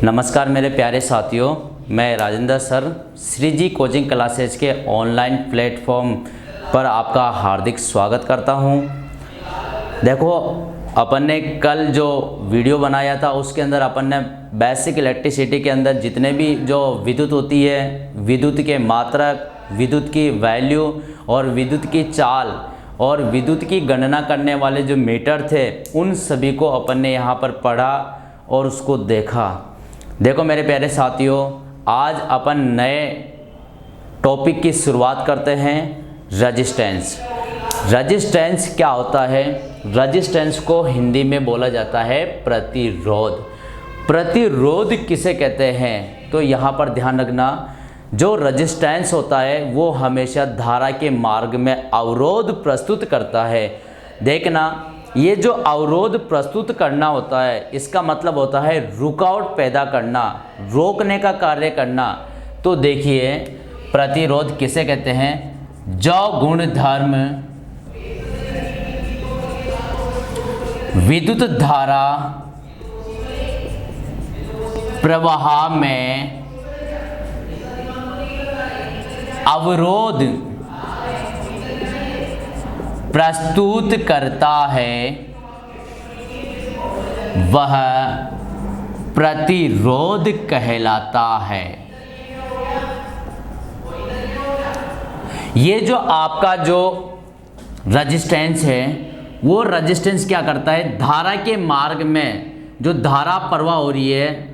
नमस्कार मेरे प्यारे साथियों, मैं राजेंद्र सर श्री जी कोचिंग क्लासेज के ऑनलाइन प्लेटफॉर्म पर आपका हार्दिक स्वागत करता हूं। देखो, अपन ने कल जो वीडियो बनाया था उसके अंदर अपन ने बेसिक इलेक्ट्रिसिटी के अंदर जितने भी जो विद्युत होती है, विद्युत के मात्रक, विद्युत की वैल्यू और विद्युत की चाल और विद्युत की गणना करने वाले जो मीटर थे, उन सभी को अपन ने यहाँ पर पढ़ा और उसको देखा। देखो मेरे प्यारे साथियों, आज अपन नए टॉपिक की शुरुआत करते हैं। रेजिस्टेंस। रेजिस्टेंस क्या होता है? रेजिस्टेंस को हिंदी में बोला जाता है प्रतिरोध। प्रतिरोध किसे कहते हैं? तो यहाँ पर ध्यान रखना, जो रेजिस्टेंस होता है वो हमेशा धारा के मार्ग में अवरोध प्रस्तुत करता है। देखना, ये जो अवरोध प्रस्तुत करना होता है, इसका मतलब होता है रुकावट पैदा करना, रोकने का कार्य करना। तो देखिए, प्रतिरोध किसे कहते हैं? जो गुणधर्म विद्युत धारा प्रवाह में अवरोध प्रस्तुत करता है, वह प्रतिरोध कहलाता है। ये जो आपका जो रेजिस्टेंस है, वो रेजिस्टेंस क्या करता है? धारा के मार्ग में जो धारा प्रवाह हो रही है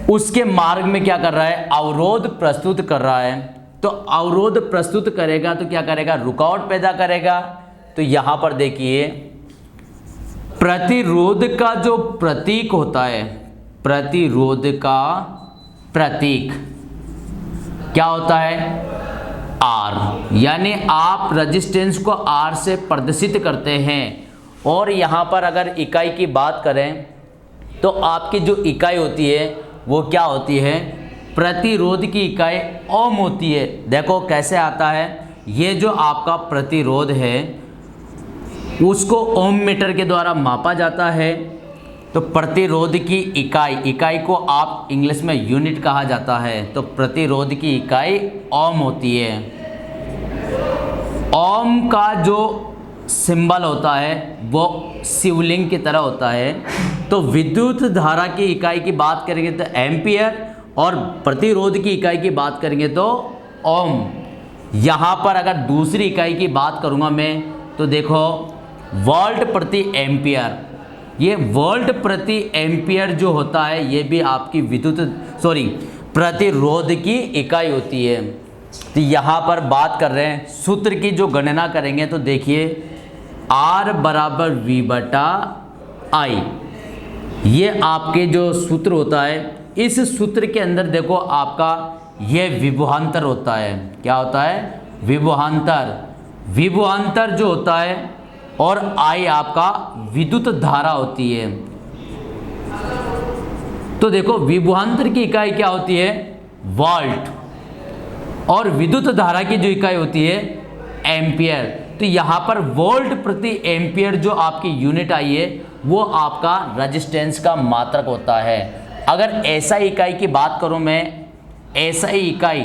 उसके मार्ग में क्या कर रहा है? अवरोध प्रस्तुत कर रहा है। तो अवरोध प्रस्तुत करेगा तो क्या करेगा? रुकावट पैदा करेगा। तो यहां पर देखिए, प्रतिरोध का जो प्रतीक होता है, प्रतिरोध का प्रतीक क्या होता है? आर। यानी आप रेजिस्टेंस को आर से प्रदर्शित करते हैं। और यहां पर अगर इकाई की बात करें तो आपकी जो इकाई होती है वो क्या होती है? प्रतिरोध की इकाई ओम होती है। देखो कैसे आता है, ये जो आपका प्रतिरोध है उसको ओम मीटर के द्वारा मापा जाता है। तो प्रतिरोध की इकाई को आप इंग्लिश में यूनिट कहा जाता है। तो प्रतिरोध की इकाई ओम होती है। ओम का जो सिंबल होता है वो शिवलिंग की तरह होता है। तो विद्युत धारा की इकाई की बात करेंगे तो एम्पियर, और प्रतिरोध की इकाई की बात करेंगे तो ओम। यहाँ पर अगर दूसरी इकाई की बात करूँगा मैं तो देखो, वोल्ट प्रति एम्पियर। ये वोल्ट प्रति एम्पियर जो होता है ये भी आपकी प्रतिरोध की इकाई होती है। तो यहाँ पर बात कर रहे हैं सूत्र की जो गणना करेंगे तो देखिए, R बराबर V बटा I, ये आपके जो सूत्र होता है। इस सूत्र के अंदर देखो आपका ये विभवांतर होता है। क्या होता है? विभवांतर। विभवांतर जो होता है और I आपका विद्युत धारा होती है। तो देखो, विभवांतर की इकाई क्या होती है? वोल्ट। और विद्युत धारा की जो इकाई होती है एम्पियर। तो यहाँ पर वोल्ट प्रति एम्पियर जो आपकी यूनिट आई है वो आपका रेजिस्टेंस का मात्रक होता है। अगर एसआई इकाई की बात करूं मैं, एसआई इकाई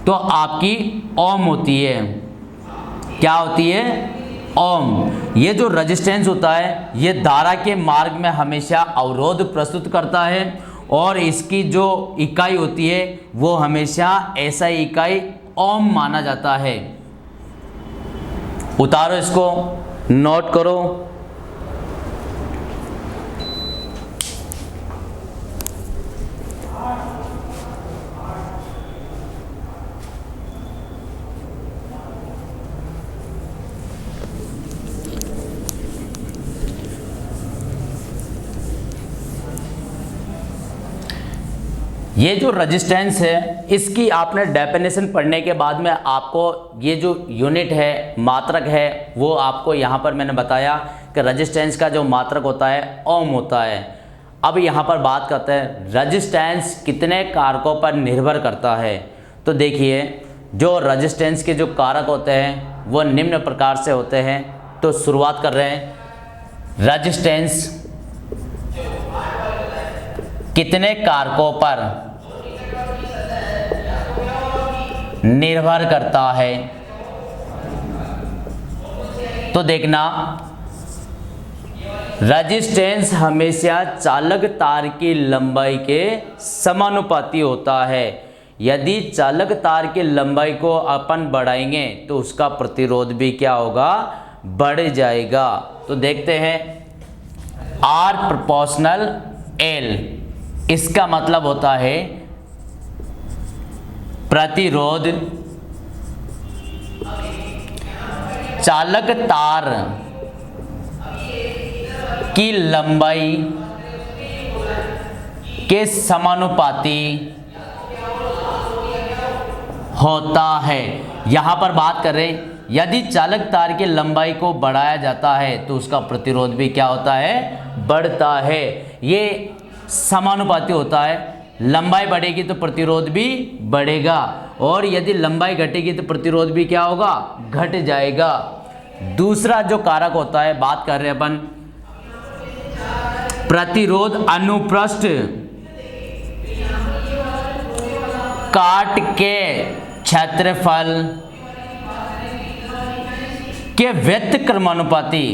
तो आपकी ओम होती है। क्या होती है? ओम। ये जो रेजिस्टेंस होता है ये धारा के मार्ग में हमेशा अवरोध प्रस्तुत करता है और इसकी जो इकाई होती है वो हमेशा एसआई इकाई ओम माना जाता है। उतारो, इसको नोट करो। ये जो रेजिस्टेंस है इसकी आपने डेफिनेशन पढ़ने के बाद में आपको ये जो यूनिट है, मात्रक है, वो आपको यहाँ पर मैंने बताया कि रेजिस्टेंस का जो मात्रक होता है ओम होता है। अब यहाँ पर बात करते हैं रेजिस्टेंस कितने कारकों पर निर्भर करता है। तो देखिए, जो रेजिस्टेंस के जो कारक होते हैं वो निम्न प्रकार से होते हैं। तो शुरुआत कर रहे हैं। रेजिस्टेंस कितने कारकों पर निर्भर करता है? तो देखना, रेजिस्टेंस हमेशा चालक तार की लंबाई के समानुपाती होता है। यदि चालक तार की लंबाई को अपन बढ़ाएंगे तो उसका प्रतिरोध भी क्या होगा? बढ़ जाएगा। तो देखते हैं, R प्रोपोर्शनल L, इसका मतलब होता है प्रतिरोध चालक तार की लंबाई के समानुपाती होता है। यहां पर बात कर रहे हैं, यदि चालक तार की लंबाई को बढ़ाया जाता है तो उसका प्रतिरोध भी क्या होता है? बढ़ता है। ये समानुपाती होता है, लंबाई बढ़ेगी तो प्रतिरोध भी बढ़ेगा, और यदि लंबाई घटेगी तो प्रतिरोध भी क्या होगा? घट जाएगा। दूसरा जो कारक होता है, बात कर रहे हैं अपन प्रतिरोध अनुप्रस्थ काट के क्षेत्रफल के व्युत्क्रमानुपाती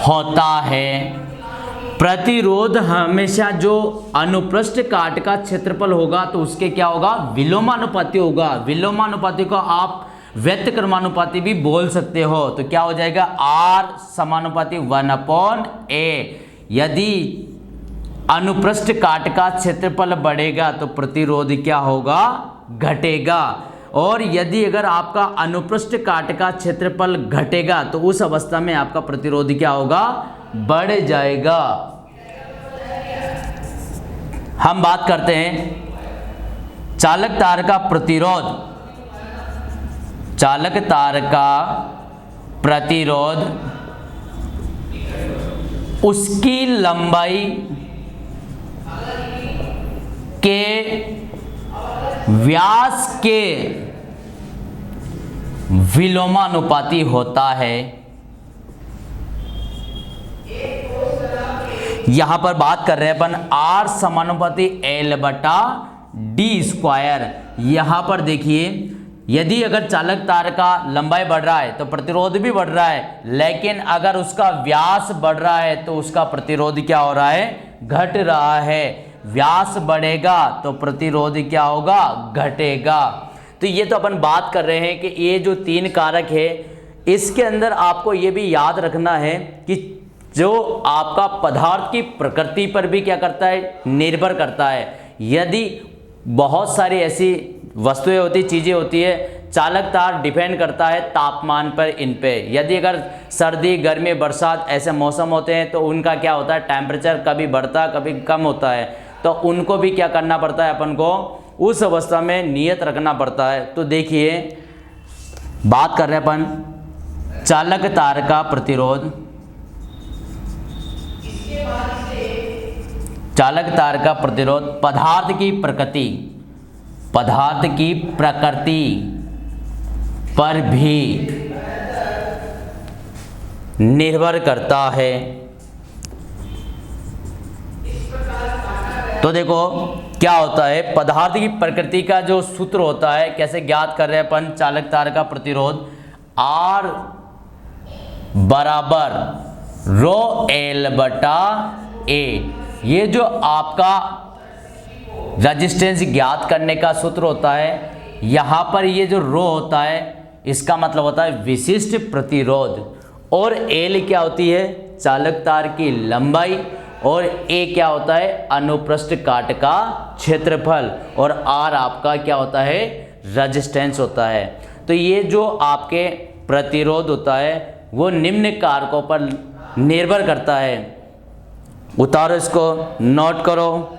होता है। प्रतिरोध हमेशा जो अनुप्रस्थ काट का क्षेत्रफल होगा तो उसके क्या होगा? विलोमानुपाती होगा। विलोमानुपाती को आप व्युत्क्रमानुपाती भी बोल सकते हो। तो क्या हो जाएगा? R समानुपाती 1/A। यदि अनुप्रस्थ काट का क्षेत्रफल बढ़ेगा तो प्रतिरोध क्या होगा? घटेगा। और यदि अगर आपका अनुप्रस्थ काट का क्षेत्रफल घटेगा तो उस अवस्था में आपका प्रतिरोध क्या होगा? बढ़ जाएगा। हम बात करते हैं चालक तार का प्रतिरोध। चालक तार का प्रतिरोध उसकी लंबाई के व्यास के विलोमानुपाती होता है। यहां पर बात कर रहे हैं अपन R समानुपाती L/D²। यहां पर देखिए, यदि अगर चालक तार का लंबाई बढ़ रहा है तो प्रतिरोध भी बढ़ रहा है, लेकिन अगर उसका व्यास बढ़ रहा है तो उसका प्रतिरोध क्या हो रहा है? घट रहा है। व्यास बढ़ेगा तो प्रतिरोध क्या होगा? घटेगा। तो ये तो अपन बात कर रहे हैं कि ये जो 3 कारक है, इसके अंदर आपको ये भी याद रखना है कि जो आपका पदार्थ की प्रकृति पर भी क्या करता है? निर्भर करता है। यदि बहुत सारी ऐसी वस्तुएं होती, चीज़ें होती है, चालक तार डिपेंड करता है तापमान पर, इन पे। यदि अगर सर्दी, गर्मी, बरसात ऐसे मौसम होते हैं तो उनका क्या होता है? टेम्परेचर कभी बढ़ता कभी कम होता है, तो उनको भी क्या करना पड़ता है? अपन को उस अवस्था में नियत रखना पड़ता है। तो देखिए, बात कर रहे हैं अपन चालक तार का प्रतिरोध। चालक तार का प्रतिरोध पदार्थ की प्रकृति पर भी निर्भर करता है। तो देखो क्या होता है, पदार्थ की प्रकृति का जो सूत्र होता है, कैसे ज्ञात कर रहे हैं अपन चालक तार का प्रतिरोध? R बराबर ρL/A। ये जो आपका रेजिस्टेंस ज्ञात करने का सूत्र होता है, यहाँ पर ये जो रो होता है इसका मतलब होता है विशिष्ट प्रतिरोध, और L क्या होती है? चालक तार की लंबाई, और A क्या होता है? अनुप्रस्थ काट का क्षेत्रफल, और R आपका क्या होता है? रेजिस्टेंस होता है। तो ये जो आपके प्रतिरोध होता है वो निम्न कारकों पर निर्भर करता है। उतारो, इसको नोट करो।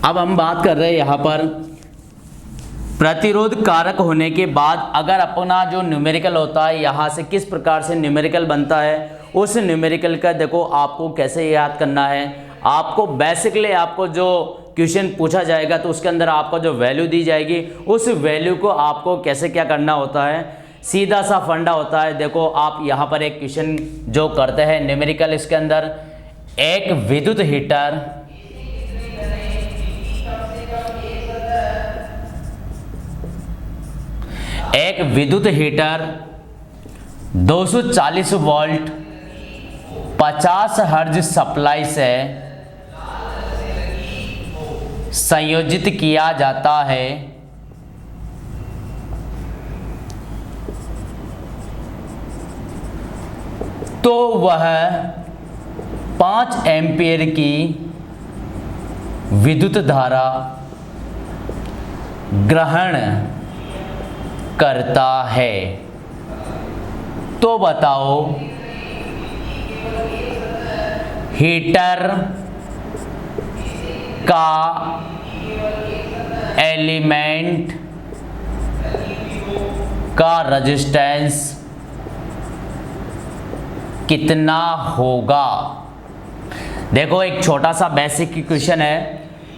अब हम बात कर रहे हैं यहाँ पर प्रतिरोध कारक होने के बाद अगर अपना जो न्यूमेरिकल होता है यहाँ से किस प्रकार से न्यूमेरिकल बनता है, उस न्यूमेरिकल का देखो आपको कैसे याद करना है। आपको बेसिकली आपको जो क्वेश्चन पूछा जाएगा तो उसके अंदर आपको जो वैल्यू दी जाएगी उस वैल्यू को आपको कैसे क्या करना होता है, सीधा सा फंडा होता है। देखो आप यहाँ पर एक क्वेश्चन जो करते हैं न्यूमेरिकल, इसके अंदर एक विद्युत हीटर एक विद्युत हीटर 240 वोल्ट 50 हर्ट्ज सप्लाई से संयोजित किया जाता है, तो वह 5 एम्पीयर की विद्युत धारा ग्रहण करता है। तो बताओ हीटर का एलिमेंट का रेजिस्टेंस कितना होगा। देखो एक छोटा सा बेसिक क्वेश्चन है।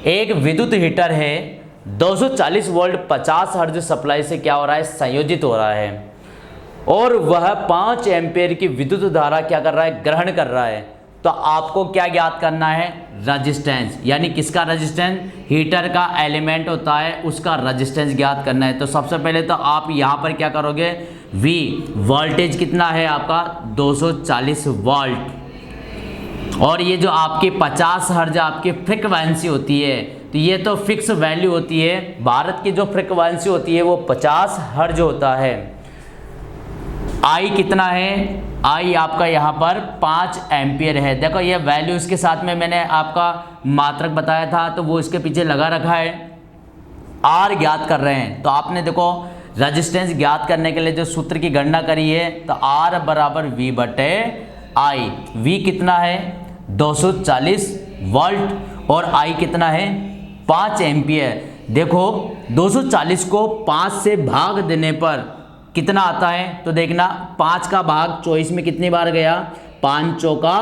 एक विद्युत हीटर है, 240 वोल्ट 50 हर्ट्ज सप्लाई से क्या हो रहा है, संयोजित हो रहा है, और वह 5 एम्पीयर की विद्युत धारा क्या कर रहा है, ग्रहण कर रहा है। तो आपको क्या ज्ञात करना है, रेजिस्टेंस, यानी किसका रेजिस्टेंस, हीटर का एलिमेंट होता है उसका रेजिस्टेंस ज्ञात करना है। तो सबसे पहले तो आप यहाँ पर क्या करोगे, V वोल्टेज कितना है आपका 240 वोल्ट, और ये जो आपकी 50 हर्ट्ज आपकी फ्रीक्वेंसी होती है, तो ये तो फिक्स वैल्यू होती है। भारत की जो फ्रीक्वेंसी होती है वो 50 हर्ट्ज होता है। आई कितना है, आई आपका यहाँ पर 5 एम्पियर है। देखो ये वैल्यू इसके साथ में मैंने आपका मात्रक बताया था तो वो इसके पीछे लगा रखा है। आर ज्ञात कर रहे हैं, तो आपने देखो रेजिस्टेंस ज्ञात करने के लिए जो सूत्र की गणना करी है, तो आर बराबर वी बटे आई। वी कितना है 240 वोल्ट और आई कितना है 5 एम्पियर। देखो 240 को 5 से भाग देने पर कितना आता है, तो देखना 5 का भाग 24 में कितनी बार गया, 5 चौका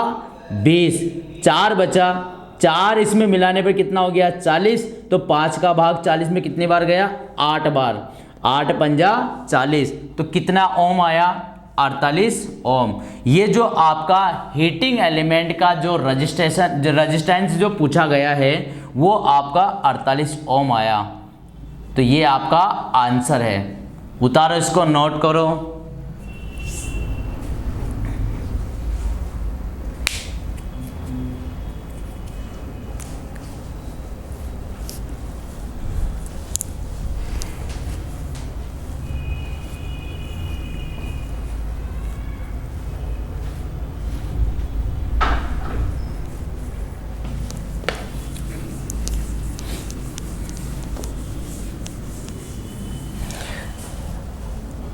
20, 4 बचा, 4 इसमें मिलाने पर कितना हो गया 40, तो 5 का भाग 40 में कितनी बार गया, 8 बार, 8 पंजा 40, तो कितना ओम आया 48 ओम। ये जो आपका हीटिंग एलिमेंट का जो रजिस्टेंस जो पूछा गया है वो आपका 48 ओम आया। तो ये आपका आंसर है, उतारो इसको, नोट करो।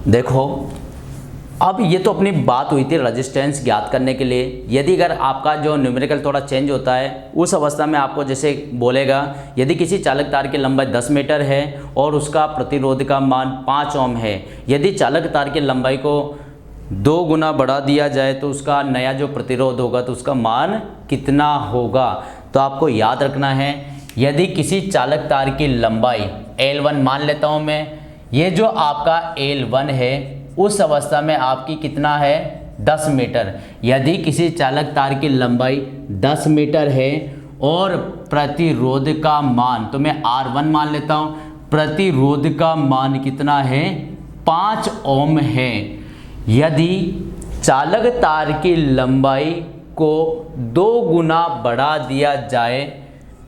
देखो अब ये तो अपनी बात हुई थी रेजिस्टेंस ज्ञात करने के लिए। यदि अगर आपका जो न्यूमेरिकल थोड़ा चेंज होता है उस अवस्था में आपको जैसे बोलेगा, यदि किसी चालक तार की लंबाई 10 मीटर है और उसका प्रतिरोध का मान 5 ओम है, यदि चालक तार की लंबाई को 2 गुना बढ़ा दिया जाए तो उसका नया जो प्रतिरोध होगा तो उसका मान कितना होगा। तो आपको याद रखना है, यदि किसी चालक तार की लंबाई L1 मान लेता हूँ मैं, ये जो आपका L1 है उस अवस्था में आपकी कितना है 10 मीटर। यदि किसी चालक तार की लंबाई 10 मीटर है और प्रतिरोध का मान, तो मैं R1 मान लेता हूँ, प्रतिरोध का मान कितना है 5 ओम है। यदि चालक तार की लंबाई को 2 गुना बढ़ा दिया जाए,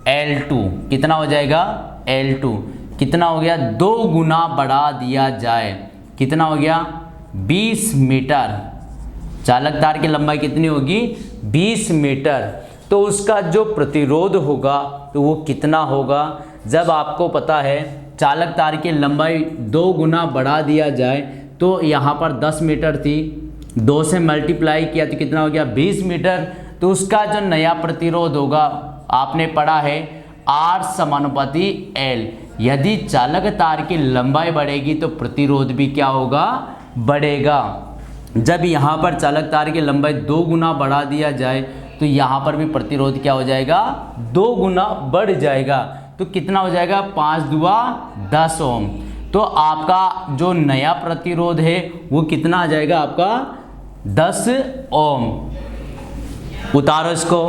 L2 कितना हो जाएगा, L2 कितना हो गया, 2 गुना बढ़ा दिया जाए, कितना हो गया 20 मीटर। चालक तार की लंबाई कितनी होगी 20 मीटर, तो उसका जो प्रतिरोध होगा तो वो कितना होगा। जब आपको पता है चालक तार की लंबाई 2 गुना बढ़ा दिया जाए, तो यहाँ पर 10 मीटर थी, 2 से मल्टीप्लाई किया तो कितना हो गया 20 मीटर। तो उसका जो नया प्रतिरोध होगा, आपने पढ़ा है R समानुपाती L, यदि चालक तार की लंबाई बढ़ेगी तो प्रतिरोध भी क्या होगा, बढ़ेगा। जब यहाँ पर चालक तार की लंबाई 2 गुना बढ़ा दिया जाए तो यहाँ पर भी प्रतिरोध क्या हो जाएगा, 2 गुना बढ़ जाएगा। तो कितना हो जाएगा, 5 दूआ 10 ओम। तो आपका जो नया प्रतिरोध है वो कितना आ जाएगा, आपका 10 ओम। उतारो इसको।